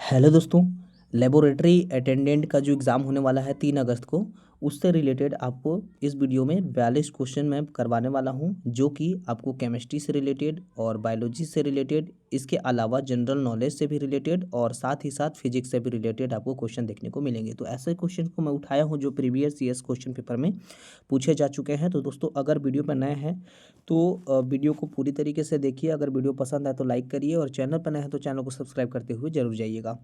Hello दोस्तों। Laboratory attendant का जो एग्ज़ाम होने वाला है 3 अगस्त को, उससे रिलेटेड आपको इस वीडियो में 42 क्वेश्चन मैं करवाने वाला हूं, जो कि आपको केमिस्ट्री से रिलेटेड और बायोलॉजी से रिलेटेड, इसके अलावा जनरल नॉलेज से भी रिलेटेड और साथ ही साथ फिजिक्स से भी रिलेटेड आपको क्वेश्चन देखने को मिलेंगे। तो ऐसे क्वेश्चन को मैं उठाया हूँ जो प्रीवियस ईयर्स क्वेश्चन पेपर में पूछे जा चुके हैं। तो दोस्तों, अगर वीडियो पर नए हैं तो वीडियो को पूरी तरीके से देखिए। अगर वीडियो पसंद आए तो लाइक करिए और चैनल पर नए हैं तो चैनल को सब्सक्राइब करते हुए जरूर जाइएगा।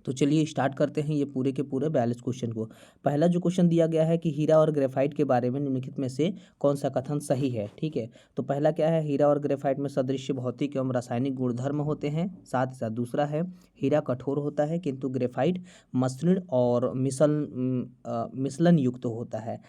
तो चलिए स्टार्ट करते हैं ये पूरे के पूरे 42 क्वेश्चन को। पहला जो क्वेश्चन दिया गया है कि हीरा और ग्रेफाइट के बारे में निम्नलिखित में से कौन सा कथन सही है। ठीक है, तो पहला क्या है, हीरा और ग्रेफाइट में सदृश्य भौतिक एवं रासायनिक गुणधर्म होते हैं। साथ ही साथ दूसरा है, हीरा कठोर होता है किंतु ग्रेफाइट मसृण और मिश्रण युक्त होता है।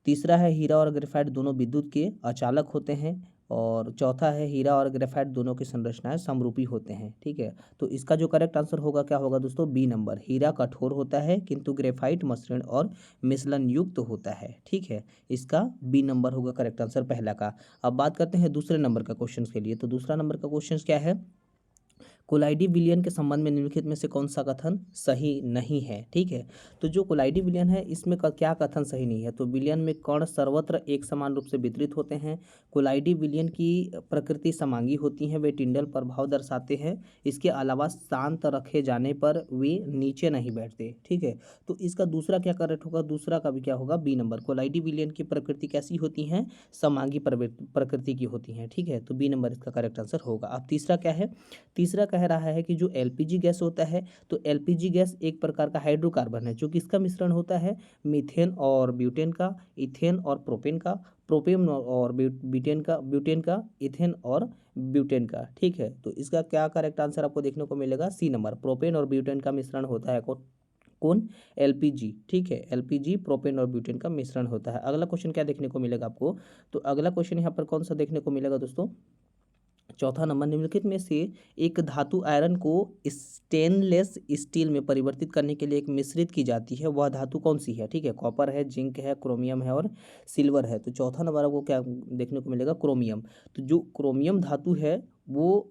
तीसरा है, हीरा और ग्रेफाइट दोनों विद्युत के अचालक होते हैं। और चौथा है, हीरा और ग्रेफाइट दोनों की संरचनाएं समरूपी होते हैं। ठीक है, तो इसका जो करेक्ट आंसर होगा क्या होगा दोस्तों, बी नंबर, हीरा कठोर होता है किंतु ग्रेफाइट मसृण और मिश्रण युक्त होता है। ठीक है, इसका बी नंबर होगा करेक्ट आंसर पहला का। अब बात करते हैं दूसरे नंबर का क्वेश्चन के लिए। तो दूसरा नंबर का क्वेश्चन क्या है, कोलाइडी विलयन के संबंध में निम्नलिखित में से कौन सा कथन सही नहीं है। ठीक है, तो जो कोलाइडी विलयन है इसमें क्या कथन सही नहीं है, तो विलयन में कण सर्वत्र एक समान रूप से वितरित होते हैं। कोलाइडी विलयन की प्रकृति समांगी होती है, वे टिंडल प्रभाव दर्शाते हैं। इसके अलावा शांत रखे जाने पर वे नीचे नहीं बैठते। ठीक है, तो इसका दूसरा क्या करेक्ट होगा, दूसरा का भी क्या होगा, बी नंबर, कोलाइडी विलयन की प्रकृति कैसी होती है, समांगी प्रकृति की होती है। ठीक है, तो बी नंबर इसका करेक्ट आंसर होगा। अब तीसरा क्या है, तीसरा कह रहा है कि जो एलपीजी गैस होता है, तो एलपीजी गैस एक प्रकार का हाइड्रोकार्बन है जो कि इसका मिश्रण होता है मीथेन और ब्यूटेन का, इथेन और प्रोपेन का, प्रोपेन और ब्यूटेन का, इथेन और ब्यूटेन का। ठीक है, तो इसका क्या करेक्ट आंसर आपको देखने को मिलेगा, सी नंबर, प्रोपेन और ब्यूटेन का मिश्रण होता है कौन, एलपीजी। ठीक है, एलपीजी प्रोपेन और ब्यूटेन का मिश्रण होता है। अगला क्वेश्चन क्या देखने को मिलेगा आपको, तो अगला क्वेश्चन यहाँ पर कौन सा देखने को मिलेगा दोस्तों, चौथा नंबर, निम्नलिखित में से एक धातु आयरन को स्टेनलेस स्टील में परिवर्तित करने के लिए एक मिश्रित की जाती है, वह धातु कौन सी है। ठीक है, कॉपर है, जिंक है, क्रोमियम है और सिल्वर है। तो चौथा नंबर आपको क्या देखने को मिलेगा, क्रोमियम। तो जो क्रोमियम धातु है वो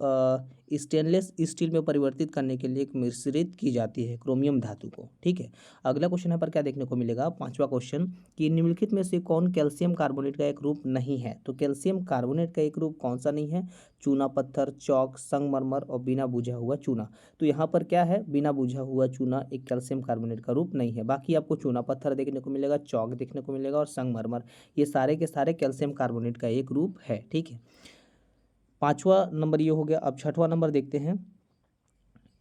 स्टेनलेस स्टील में परिवर्तित करने के लिए एक मिश्रित की जाती है क्रोमियम धातु को। ठीक है, अगला क्वेश्चन यहाँ पर क्या देखने को मिलेगा, पांचवा क्वेश्चन, कि निम्नलिखित में से कौन कैल्शियम कार्बोनेट का एक रूप नहीं है। तो कैल्शियम कार्बोनेट का एक रूप कौन सा नहीं है, चूना पत्थर, चौक, संगमरमर और बिना बुझा हुआ चूना। तो यहाँ पर क्या है, बिना बुझा हुआ चूना एक कैल्शियम कार्बोनेट का रूप नहीं है। बाकी आपको चूना पत्थर देखने को मिलेगा, चौक देखने को मिलेगा और संगमरमर, ये सारे के सारे कैल्शियम कार्बोनेट का एक रूप है। ठीक है, पांचवा नंबर ये हो गया। अब छठवां नंबर देखते हैं,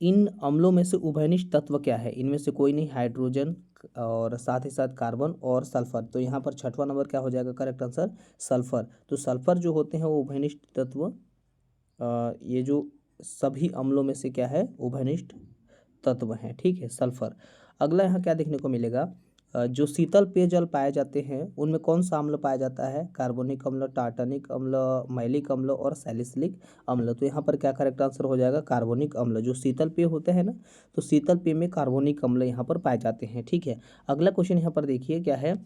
इन अम्लों में से उभयनिष्ठ तत्व क्या है। इनमें से कोई नहीं, हाइड्रोजन और साथ ही साथ कार्बन और सल्फर। तो यहाँ पर छठवां नंबर क्या हो जाएगा करेक्ट आंसर, सल्फर। तो सल्फर जो होते हैं वो उभयनिष्ठ तत्व, ये जो सभी अम्लों में से क्या है, उभयनिष्ठ तत्व हैं। ठीक है, सल्फर। अगला यहाँ क्या देखने को मिलेगा, जो शीतल पेयजल पाए जाते हैं उनमें कौन सा अम्ल पाया जाता है, कार्बोनिक अम्ल, टार्टनिक अम्ल, मैलिक अम्ल और सैलिसिलिक अम्ल। तो यहाँ पर क्या करेक्ट आंसर हो जाएगा, कार्बोनिक अम्ल। जो शीतल पेय होते हैं ना, तो शीतल पेय में कार्बोनिक अम्ल यहाँ पर पाए जाते हैं। ठीक है, अगला क्वेश्चन यहाँ पर देखिए क्या है,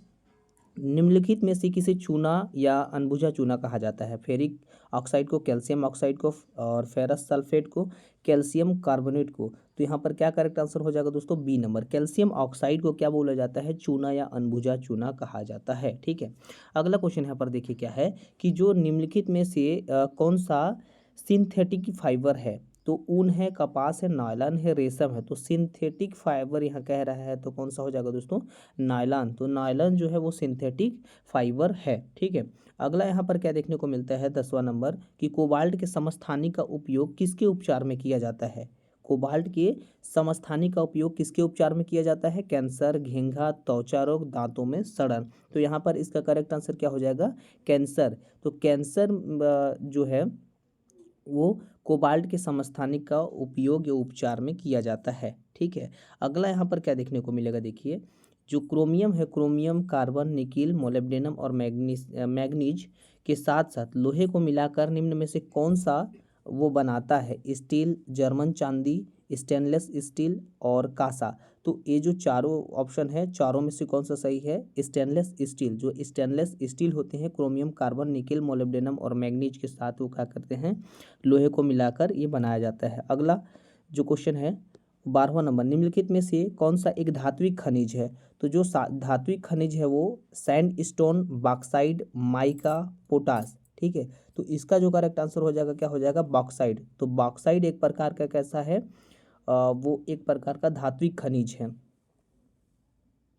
निम्नलिखित में से किसे चूना या अनबुझा चूना कहा जाता है। फेरिक ऑक्साइड को, कैल्शियम ऑक्साइड को और फेरस सल्फेट को, कैल्शियम कार्बोनेट को। तो यहाँ पर क्या करेक्ट आंसर हो जाएगा दोस्तों, बी नंबर, कैल्शियम ऑक्साइड को क्या बोला जाता है, चूना या अनबुझा चूना कहा जाता है। ठीक है, अगला क्वेश्चन यहाँ पर देखिए क्या है, कि जो निम्नलिखित में से कौन सा सिंथेटिक फाइबर है। तो ऊन है, कपास है, नायलॉन है, रेशम है। तो सिंथेटिक फाइबर यहाँ कह रहा है, तो कौन सा हो जाएगा दोस्तों, नायलॉन। तो नायलॉन जो है वो सिंथेटिक फाइबर है। ठीक है, अगला यहाँ पर क्या देखने को मिलता है, 10वां नंबर, कि कोबाल्ट के समस्थानी का उपयोग किसके उपचार में किया जाता है। कोबाल्ट के समस्थानी का उपयोग किसके उपचार में किया जाता है, कैंसर, घेंघा, त्वचा रोग, दांतों में सड़न। तो यहाँ पर इसका करेक्ट आंसर क्या हो जाएगा, कैंसर। तो कैंसर जो है वो कोबाल्ट के समस्थानिक का उपयोग या उपचार में किया जाता है। ठीक है, अगला यहाँ पर क्या देखने को मिलेगा, देखिए, जो क्रोमियम है, क्रोमियम, कार्बन, निकिल, मोलिब्डेनम और मैग्नीज के साथ साथ लोहे को मिलाकर निम्न में से कौन सा वो बनाता है, स्टील, जर्मन चांदी, स्टेनलेस स्टील और कांसा। तो ये जो चारों ऑप्शन है, चारों में से कौन सा सही है, स्टेनलेस स्टील। जो स्टेनलेस स्टील होते हैं, क्रोमियम, कार्बन, निकिल, मोलिब्डेनम और मैग्नीज के साथ वो क्या करते हैं, लोहे को मिलाकर ये बनाया जाता है। अगला जो क्वेश्चन है 12वां नंबर, निम्नलिखित में से कौन सा एक धात्विक खनिज है? तो जो धात्विक खनिज है वो सैंडस्टोन, बॉक्साइट, माइका, पोटास। ठीक है, तो इसका जो करेक्ट आंसर हो जाएगा क्या हो जाएगा? बॉक्साइट। तो बॉक्साइट एक प्रकार का कैसा है? वो एक प्रकार का धात्विक खनिज है।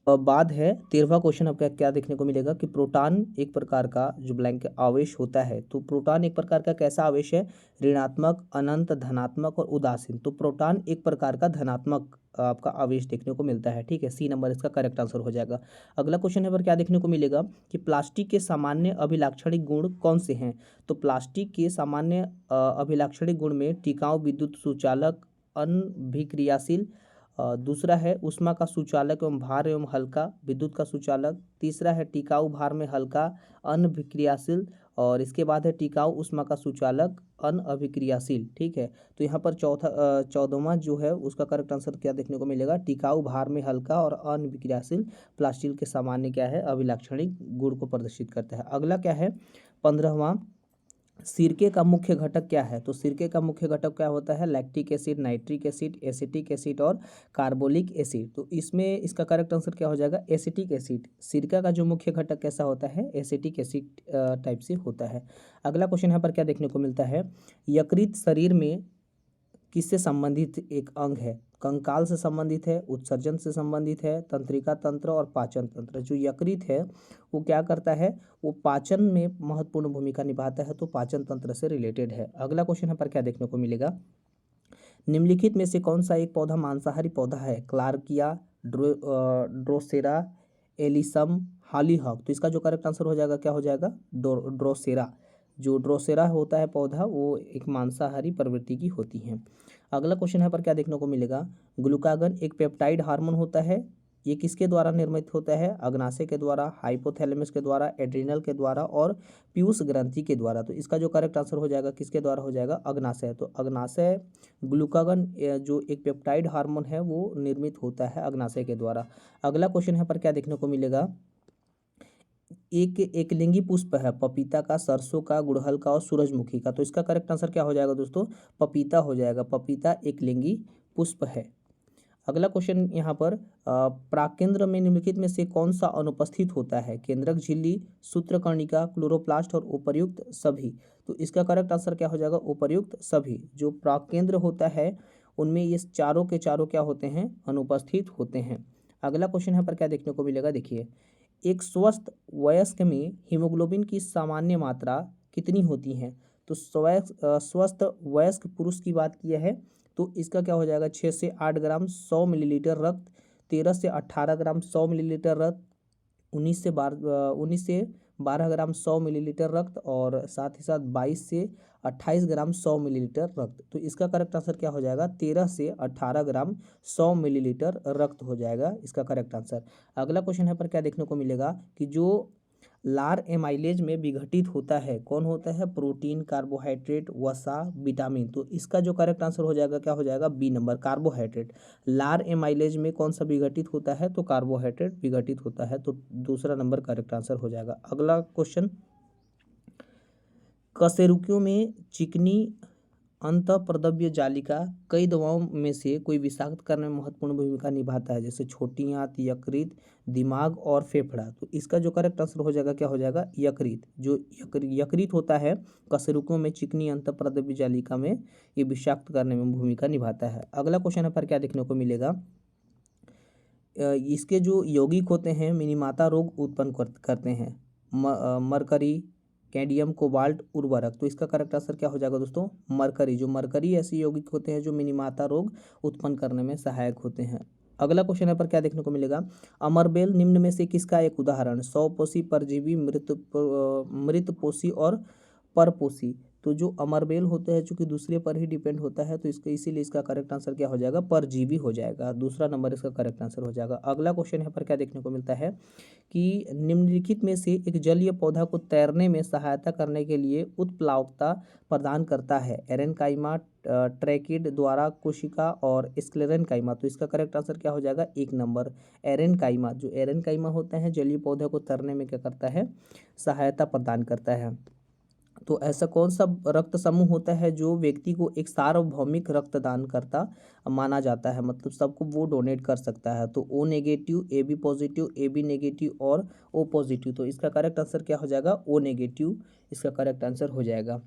बाद है 13वां क्वेश्चन। आपका क्या देखने को मिलेगा कि प्रोटॉन एक प्रकार का जो ब्लैंक आवेश होता है, तो प्रोटॉन एक प्रकार का कैसा आवेश है? ऋणात्मक, अनंत, धनात्मक और उदासीन। तो प्रोटॉन एक प्रकार का धनात्मक आपका आवेश देखने को मिलता है। ठीक है, सी नंबर इसका करेक्ट आंसर हो जाएगा। अगला क्वेश्चन है पर क्या देखने को मिलेगा कि प्लास्टिक के सामान्य अभिलाक्षणिक गुण कौन से हैं? तो प्लास्टिक के सामान्य अभिलाक्षणिक गुण में टिकाऊ, विद्युत सुचालक, अनभिक्रियाशील, दूसरा है ऊष्मा का सुचालक एवं भार एवं हल्का, विद्युत का सुचालक। तीसरा है टिकाऊ, भार में हल्का, अनभिक्रियाशील। और इसके बाद है टिकाऊ, ऊष्मा का सुचालक, अनअभिक्रियाशील। ठीक है, तो यहाँ पर 14वां जो है उसका करेक्ट आंसर क्या देखने को मिलेगा? टिकाऊ, भार में हल्का और अनभिक्रियाशील प्लास्टिक के सामान्य क्या है? अभिलाक्षणिक गुण को प्रदर्शित करता है। अगला क्या है 15वां, सिरके का मुख्य घटक क्या है? तो सिरके का मुख्य घटक क्या होता है? Lactic acid, nitric acid, acetic acid और कार्बोलिक एसिड। तो इसमें इसका करेक्ट आंसर क्या हो जाएगा? Acetic acid. सिरका का जो मुख्य घटक कैसा होता है? एसिटिक एसिड टाइप से होता है। अगला क्वेश्चन यहाँ पर क्या देखने को मिलता है? यकृत शरीर में किससे संबंधित एक अंग है? कंकाल से संबंधित है, उत्सर्जन से संबंधित है, तंत्रिका तंत्र और पाचन तंत्र। जो यकृत है वो क्या करता है? वो पाचन में महत्वपूर्ण भूमिका निभाता है, तो पाचन तंत्र से रिलेटेड है। अगला क्वेश्चन यहाँ पर क्या देखने को मिलेगा? निम्नलिखित में से कौन सा एक पौधा मांसाहारी पौधा है? क्लार्किया, ड्रोसेरा, एलिसम, हॉलीहॉक। तो इसका जो करेक्ट आंसर हो जाएगा क्या हो जाएगा? ड्रोसेरा। जो ड्रोसेरा होता है पौधा वो एक मांसाहारी प्रवृत्ति की होती है। अगला क्वेश्चन यहाँ पर क्या देखने को मिलेगा? ग्लूकागन एक पेप्टाइड हार्मोन होता है, ये किसके द्वारा निर्मित होता है? अग्नाशय के द्वारा, हाइपोथैलेमस के द्वारा, एड्रिनल के द्वारा और पीयूष ग्रंथि के द्वारा। तो इसका जो करेक्ट आंसर हो जाएगा किसके द्वारा हो जाएगा? अग्नाशय। तो अग्नाशय ग्लूकागन जो एक पेप्टाइड हार्मोन है वो निर्मित होता है अग्नाशय के द्वारा। अगला क्वेश्चन यहाँ पर क्या देखने को मिलेगा? एक एकलिंगी पुष्प है, पपीता का, सरसों का, गुड़हल का और सूरजमुखी का। तो इसका करेक्ट आंसर क्या हो जाएगा दोस्तों? पपीता हो जाएगा। पपीता एकलिंगी पुष्प है। अगला क्वेश्चन यहाँ पर प्राकेंद्र में निम्नलिखित में से कौन सा अनुपस्थित होता है? केंद्रक झिल्ली, सूत्रकर्णिका, क्लोरोप्लास्ट और उपर्युक्त सभी। तो इसका करेक्ट आंसर क्या हो जाएगा? उपर्युक्त सभी। जो प्राकेंद्र होता है उनमें ये चारों के चारों क्या होते हैं? अनुपस्थित होते हैं। अगला क्वेश्चन यहाँ पर क्या देखने को मिलेगा? देखिए, एक स्वस्थ वयस्क में हीमोग्लोबिन की सामान्य मात्रा कितनी होती है? तो स्वस्थ वयस्क पुरुष की बात की है तो इसका क्या हो जाएगा? 6 से 8 ग्राम 100 मिलीलीटर रक्त, 13 से 18 ग्राम 100 मिलीलीटर रक्त, 19 से 12 ग्राम 100 मिलीलीटर रक्त और साथ ही साथ 22 से 28 ग्राम 100 मिलीलीटर रक्त। तो इसका करेक्ट आंसर क्या हो जाएगा? 13 से 18 ग्राम 100 मिलीलीटर रक्त हो जाएगा इसका करेक्ट आंसर। अगला क्वेश्चन है पर क्या देखने को मिलेगा कि जो लार एमाइलेज में विघटित होता है कौन होता है? प्रोटीन, कार्बोहाइड्रेट, वसा, विटामिन। तो इसका जो करेक्ट आंसर हो जाएगा क्या हो जाएगा? B number, carbohydrate. लार एमाइलेज में कौन सा विघटित होता है? तो कार्बोहाइड्रेट विघटित होता है, तो दूसरा नंबर करेक्ट आंसर हो जाएगा। अगला क्वेश्चन, कशेरुकियों में चिकनी अंतःप्रद्रव्य जालिका कई दवाओं में से कोई विषाक्त करने में महत्वपूर्ण भूमिका निभाता है, जैसे छोटी आंत, यकृत, दिमाग और फेफड़ा। तो इसका जो करेक्ट आंसर हो जाएगा क्या हो जाएगा? यकृत। जो यकृत होता है कशेरुकियों में चिकनी अंतःप्रद्रव्य जालिका में ये विषाक्त करने में भूमिका निभाता है। अगला क्वेश्चन पर क्या देखने को मिलेगा? इसके जो यौगिक होते हैं मिनीमाता रोग उत्पन्न करते हैं, मरकरी, कैडमियम, कोबाल्ट, उर्वरक। तो इसका करेक्ट आंसर क्या हो जाएगा दोस्तों? मरकरी। जो मरकरी ऐसे यौगिक होते हैं जो मिनीमाता रोग उत्पन्न करने में सहायक होते हैं। अगला क्वेश्चन है पर क्या देखने को मिलेगा? अमरबेल निम्न में से किसका एक उदाहरण? सौपोषी, परजीवी, मृतपोषी और परपोषी। तो जो अमरबेल होते हैं चूंकि दूसरे पर ही डिपेंड होता है तो इसका इसीलिए इसका करेक्ट आंसर क्या हो जाएगा? परजीवी हो जाएगा। दूसरा नंबर इसका करेक्ट आंसर हो जाएगा। अगला क्वेश्चन यहाँ पर क्या देखने को मिलता है कि निम्नलिखित में से एक जलीय पौधा को तैरने में सहायता करने के लिए उत्प्लावकता प्रदान करता है? एरेनकाइमा, ट्रैकिड, द्वारा कोशिका और स्क्लेरेनकाइमा। तो इसका करेक्ट आंसर क्या हो जाएगा? एक नंबर, एरेनकाइमा। जो एरेनकाइमा होता है जलीय पौधे को तैरने में क्या करता है? सहायता प्रदान करता है। तो ऐसा कौन सा रक्त समूह होता है जो व्यक्ति को एक सार्वभौमिक रक्तदान करता माना जाता है, मतलब सबको वो डोनेट कर सकता है? तो O negative, A B positive, A B negative और ओ पॉजिटिव। तो इसका करेक्ट आंसर क्या हो जाएगा? ओ नेगेटिव इसका करेक्ट आंसर हो जाएगा।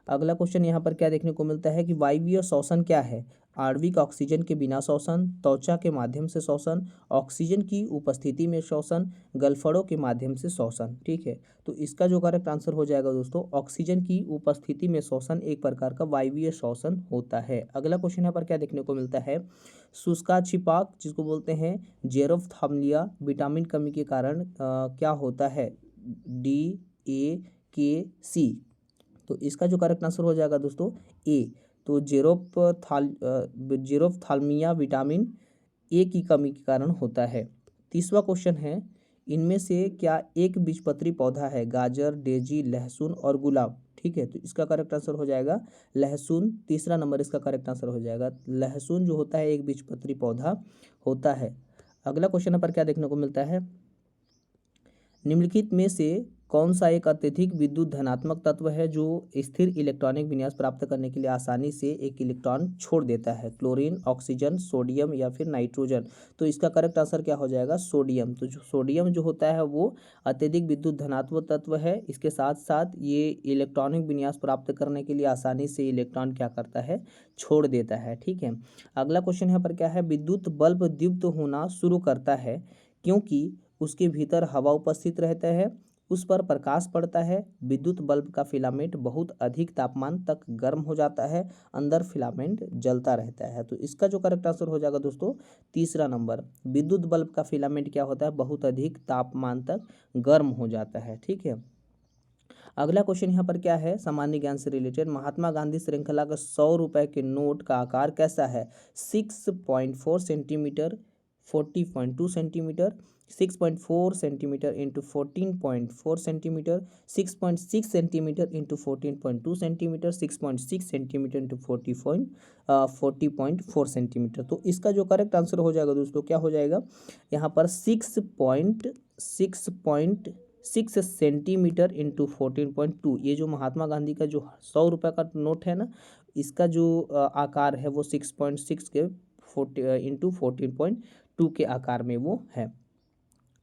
अगला क्वेश्चन यहाँ पर क्या देखने को मिलता है कि वायवीय श्वसन क्या है? आणविक ऑक्सीजन के बिना श्वसन, त्वचा के माध्यम से श्वसन, ऑक्सीजन की उपस्थिति में श्वसन, गलफड़ों के माध्यम से श्वसन। ठीक है, तो इसका जो करेक्ट आंसर हो जाएगा दोस्तों, ऑक्सीजन की उपस्थिति में श्वसन एक प्रकार का वायवीय श्वसन होता है। अगला क्वेश्चन यहाँ पर क्या देखने को मिलता है? शुष्काछिपाक जिसको बोलते हैं जेरोफ्थाल्मिया, विटामिन कमी के कारण क्या होता है? डी, ए, के, सी। तो इसका जो करेक्ट आंसर हो जाएगा दोस्तों ए। तो जेरोफ्थाल्मिया विटामिन ए की कमी के कारण होता है। तीसरा क्वेश्चन है, इनमें से क्या एक बीजपत्री पौधा है? गाजर, डेजी, लहसुन और गुलाब। ठीक है, तो इसका करेक्ट आंसर हो जाएगा लहसुन। तीसरा नंबर इसका करेक्ट आंसर हो जाएगा। लहसुन जो होता है एक बीजपत्री पौधा होता है। अगला क्वेश्चन पर क्या देखने को मिलता है? निम्नलिखित में से कौन सा एक अत्यधिक विद्युत धनात्मक तत्व है जो स्थिर इलेक्ट्रॉनिक विन्यास प्राप्त करने के लिए आसानी से एक इलेक्ट्रॉन छोड़ देता है? क्लोरीन, ऑक्सीजन, सोडियम या फिर नाइट्रोजन। तो इसका करेक्ट आंसर क्या हो जाएगा? सोडियम। तो जो सोडियम जो होता है वो अत्यधिक विद्युत धनात्मक तत्व है। इसके साथ साथ ये इलेक्ट्रॉनिक विन्यास प्राप्त करने के लिए आसानी से इलेक्ट्रॉन क्या करता है? छोड़ देता है। ठीक है, अगला क्वेश्चन यहाँ पर क्या है? विद्युत बल्ब दीप्त होना शुरू करता है क्योंकि उसके भीतर हवा उपस्थित रहता है, उस पर प्रकाश पड़ता है, विद्युत बल्ब का फिलामेंट बहुत अधिक तापमान तक गर्म हो जाता है, अंदर फिलामेंट जलता रहता है। तो इसका जो करेक्ट आंसर हो जाएगा दोस्तों तीसरा नंबर, विद्युत बल्ब का फिलामेंट क्या होता है? बहुत अधिक तापमान तक गर्म हो जाता है। ठीक है, अगला क्वेश्चन यहाँ पर क्या है? सामान्य ज्ञान से रिलेटेड, महात्मा गांधी श्रृंखला का 100 रुपए के नोट का आकार कैसा है? 6.4 centimetre, 40.2 centimetre, 6.4 centimetre into 14.4 centimetre, 6.6 centimetre into 14.2 centimetre, 6.6 centimetre into 40.4 centimetre. तो इसका जो करेक्ट आंसर हो जाएगा दोस्तों क्या हो जाएगा? यहाँ पर 6.6 सेंटीमीटर इंटू 14.2। ये जो महात्मा गांधी का जो 100 रुपये का नोट है ना, इसका जो आकार है वो 6.6 के 14.2 के आकार में वो है।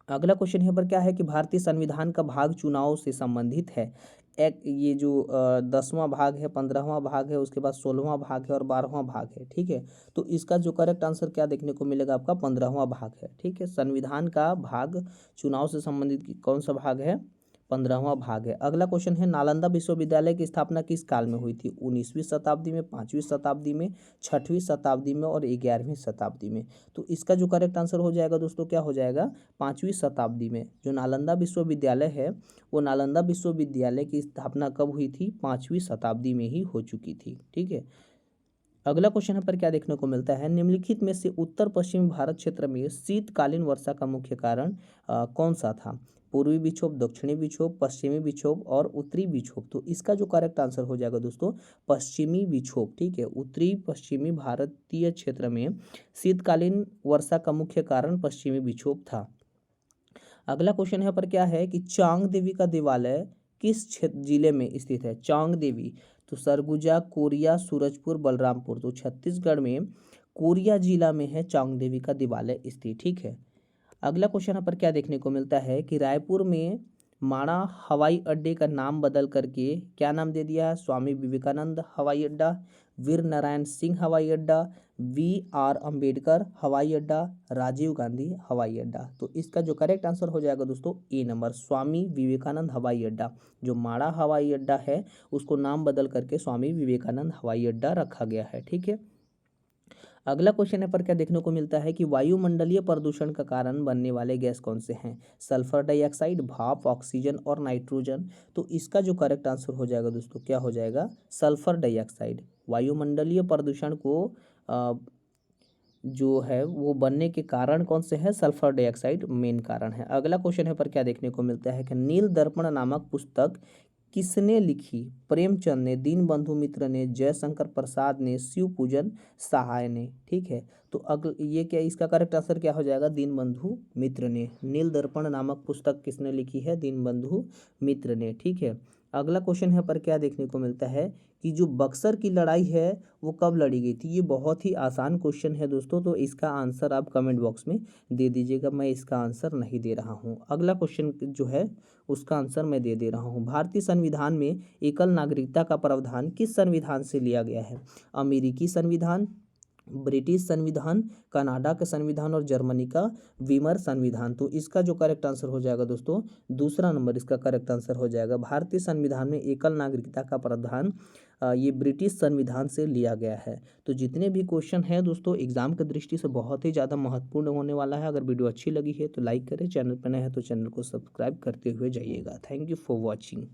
अगला क्वेश्चन यहाँ पर क्या है कि भारतीय संविधान का भाग चुनाव से संबंधित है। एक ये जो 10वां भाग है, 15वां भाग है, उसके बाद 16वां भाग है और 12वां भाग है। ठीक है, तो इसका जो करेक्ट आंसर क्या देखने को मिलेगा? आपका 15वां भाग है। ठीक है, संविधान का भाग चुनाव से संबंधित कौन सा भाग है? 15वां भाग है। अगला क्वेश्चन है, नालंदा विश्वविद्यालय की स्थापना किस काल में हुई थी? 19वीं शताब्दी में, 5वीं शताब्दी में, 6वीं शताब्दी में और 11वीं शताब्दी में। तो इसका जो करेक्ट आंसर हो जाएगा दोस्तों क्या हो जाएगा? 5वीं शताब्दी में। जो नालंदा विश्वविद्यालय है वो नालंदा विश्वविद्यालय की स्थापना कब हुई थी? 5वीं शताब्दी में ही हो चुकी थी। ठीक है, अगला क्वेश्चन पर क्या देखने को मिलता है? निम्नलिखित में से उत्तर पश्चिमी भारत क्षेत्र में शीतकालीन वर्षा का मुख्य कारण कौन सा था? पूर्वी विक्षोभ, दक्षिणी विक्षोभ, पश्चिमी विक्षोभ और उत्तरी विक्षोभ। तो इसका जो करेक्ट आंसर हो जाएगा दोस्तों पश्चिमी विक्षोभ। ठीक है, उत्तरी पश्चिमी भारतीय क्षेत्र में शीतकालीन वर्षा का मुख्य कारण पश्चिमी विक्षोभ था। अगला क्वेश्चन यहाँ पर क्या है कि चांग देवी का देवालय किस जिले में स्थित है? चांग देवी, तो सरगुजा, कोरिया, सूरजपुर, बलरामपुर। तो छत्तीसगढ़ में कोरिया जिला में है चांग देवी का देवालय स्थित। ठीक है, अगला क्वेश्चन यहाँ पर क्या देखने को मिलता है कि रायपुर में माणा हवाई अड्डे का नाम बदल करके क्या नाम दे दिया है? स्वामी विवेकानंद हवाई अड्डा, वीर नारायण सिंह हवाई अड्डा, VR अम्बेडकर हवाई अड्डा, राजीव गांधी हवाई अड्डा। तो इसका जो करेक्ट आंसर हो जाएगा दोस्तों ए नंबर, स्वामी विवेकानंद हवाई अड्डा। जो माणा हवाई अड्डा है उसको नाम बदल करके स्वामी विवेकानंद हवाई अड्डा रखा गया है। ठीक है, अगला क्वेश्चन है पर क्या देखने को मिलता है कि वायुमंडलीय प्रदूषण का कारण बनने वाले गैस कौन से हैं? सल्फर डाइऑक्साइड, भाप, ऑक्सीजन और नाइट्रोजन। तो इसका जो करेक्ट आंसर हो जाएगा दोस्तों क्या हो जाएगा? Sulphur dioxide. वायुमंडलीय प्रदूषण को जो है वो बनने के कारण कौन से हैं? सल्फर डाइऑक्साइड मेन कारण है। अगला क्वेश्चन है पर क्या देखने को मिलता है कि नील दर्पण नामक पुस्तक किसने लिखी? प्रेमचंद ने, दीनबंधु मित्र ने, जयशंकर प्रसाद ने, शिवपूजन सहाय ने। ठीक है, तो ये क्या, इसका करेक्ट आंसर क्या हो जाएगा? दीनबंधु मित्र ने। नील दर्पण नामक पुस्तक किसने लिखी है? दीनबंधु मित्र ने। ठीक है, अगला क्वेश्चन यहाँ पर क्या देखने को मिलता है कि जो बक्सर की लड़ाई है वो कब लड़ी गई थी? ये बहुत ही आसान क्वेश्चन है दोस्तों, तो इसका आंसर आप कमेंट बॉक्स में दे दीजिएगा, मैं इसका आंसर नहीं दे रहा हूँ। अगला क्वेश्चन जो है उसका आंसर मैं दे रहा हूँ। भारतीय संविधान में एकल नागरिकता का प्रावधान किस संविधान से लिया गया है? अमेरिकी संविधान, ब्रिटिश संविधान, कनाडा का संविधान और जर्मनी का वीमर संविधान। तो इसका जो करेक्ट आंसर हो जाएगा दोस्तों, दूसरा नंबर इसका करेक्ट आंसर हो जाएगा। भारतीय संविधान में एकल नागरिकता का प्रावधान ये ब्रिटिश संविधान से लिया गया है। तो जितने भी क्वेश्चन हैं दोस्तों एग्जाम की दृष्टि से बहुत ही ज़्यादा महत्वपूर्ण होने वाला है। अगर वीडियो अच्छी लगी है तो लाइक करें, चैनल पर नए हैं तो चैनल को सब्सक्राइब करते हुए जाइएगा। Thank you for watching.